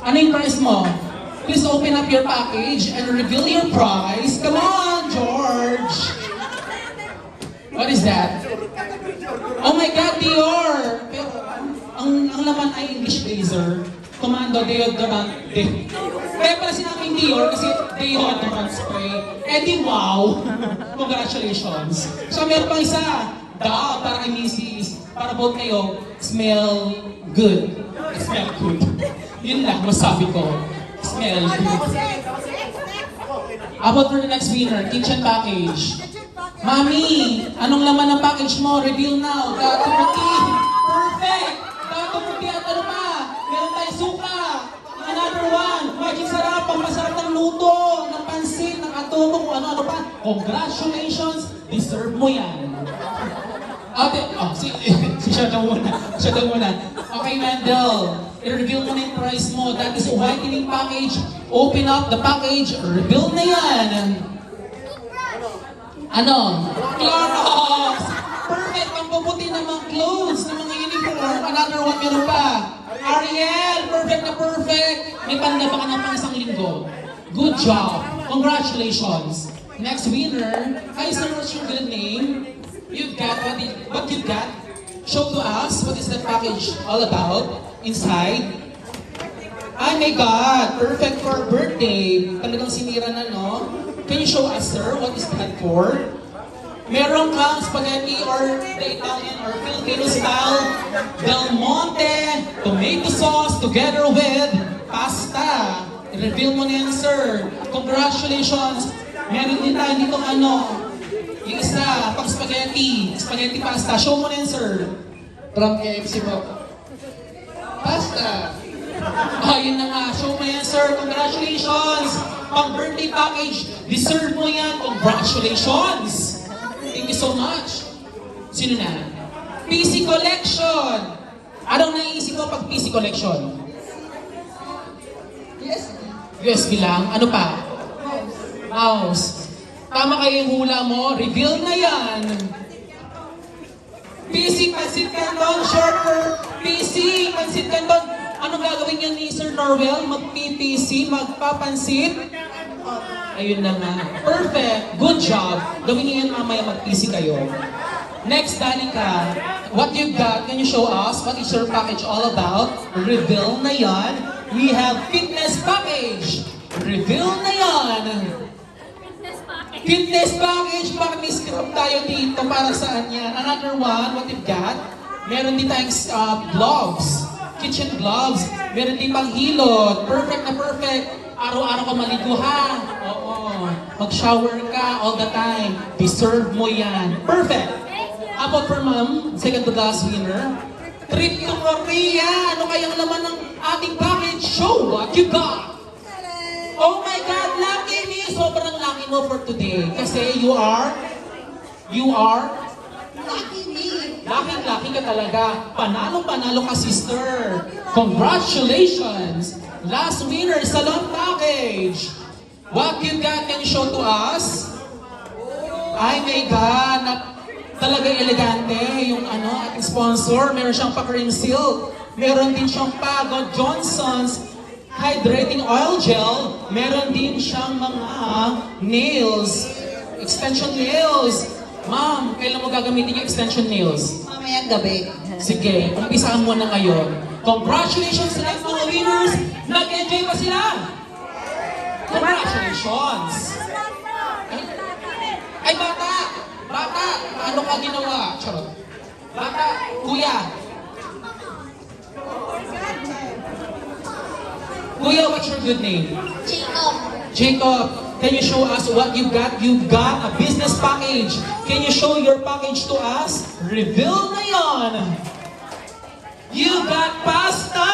Ano yung price mo? Please open up your package and reveal your price. Come on, George! What is that? Oh my God, Dior! Pero ang laman ay English blazer. Commando deodorant. Kaya pala sinabing Dior kasi deodorant spray. Eh di wow! Congratulations! So meron pang isa. Dog para kay Mrs. Para both kayo smell good. Smell good. Yun lang masabi ko. Smell good. About for the next winner, kitchen package. Mami, anong laman ng package mo? Reveal now. Gato puti. Perfect! Gato puti at ano pa? Meron tayong suka. Another one. Magic sarap. Pampasarap ng luto. Ng pansit. Ng adobo. Kung ano-ano pa. Congratulations. Deserve mo yan. Ate, si siya daw muna. Siya daw muna. Okay, Wendell. I-reveal mo na yung price mo. That is a whitening package. Open up the package. Reveal na yan. Ano? Clorox! Perfect! Ang puputi ng mga clothes, ng mga uniform. Another one, meron pa. Ariel! Perfect na perfect! May panda pa ka na pang isang linggo. Good job! Congratulations! Next winner. Hi, sir, what's your good name? You've got, what you've got? Show to us, what is that package all about? Inside? Ay my God! Perfect for birthday! Talagang sinira na, no? Can you show us, sir, what is that for? Meron kang spaghetti or the Italian or Filipino style Del Monte tomato sauce together with pasta. I-reveal mo na yan, sir. Congratulations! Meron din tayo dito yung isa, pang spaghetti pasta. Show mo na yan, sir. From KFC po. Pasta. Oh, yun na nga. Show mo yan, sir. Congratulations! Pang birthday package, deserve mo yan. Congratulations! Thank you so much. Sino na? PC Collection! Anong naiisip mo pag PC Collection? Yes. USB lang? Ano pa? Mouse. Tama kayo yung hula mo. Reveal na yan. PC Pansit Canton, shorter. PC Pansit Canton. Anong gagawin niya ni Sir Norwell? Mag-PPC, magpapansit? Ayun na nga. Perfect. Good job. Gawin niyo yan mamaya mag-PC kayo. Next, Danica. What you've got, can you show us? What is your package all about? Reveal na yan. We have fitness package. Reveal na yan. Fitness package. Para may script tayo dito. Para saan yan? Another one, what you've got? Meron din tayong gloves. Kitchen gloves. Meron din pang hilot. Perfect na perfect. Araw-araw ka maligo ha. Oo. Mag-shower ka all the time. Deserve mo yan. Perfect. About for ma'am, second to last winner. Trip to Korea. Ano kayang laman ng ating package? Show what you got. Oh my God, lucky me. Sobrang lucky mo for today. Kasi you are Lucky me. Laki ka talaga. Panalo ka, sister. Congratulations! Last winner, salon package. What you got, can you show to us? Ay my God, talagang elegante yung ating sponsor. Meron siyang pa-cream silk. Meron din siyang Pagod Johnson's Hydrating Oil Gel. Meron din siyang mga nails. Extension nails. Ma'am, kailan mo gagamitin yung extension nails? Mamayang gabi. Sige, umpisaan mo na ngayon. Congratulations sa next mga winners! Nag-enjoy ba sila? Congratulations! Ay, bata! Bata! Paano ka ginawa? Charot. Bata! Kuya! Kuya, what's your good name? Jacob. Jacob, can you show us what you've got? You've got a business package. Can you show your package to us? Reveal na yon. You got pasta!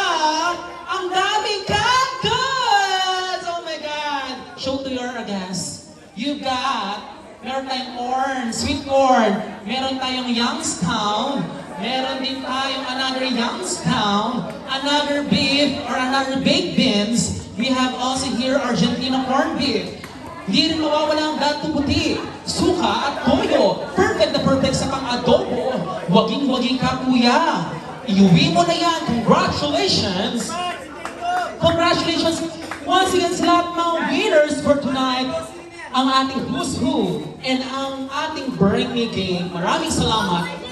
Ang daming canned goods! Oh my God! Show to your guests. You got, meron tayong corn, sweet corn. Meron tayong Youngstown. Meron din tayong another Youngstown. Another beef or another baked beans. We have also here Argentina corned beef. Hindi rin mawawala ang dato puti, suka at toyo. Perfect na perfect sa pang-adobo. Waging-waging ka, kuya. Iuwi mo na yan. Congratulations! Congratulations! congratulations once again sa lahat mga winners for tonight. Ang ating Who's Who and ang ating Bring Me Game. Maraming salamat.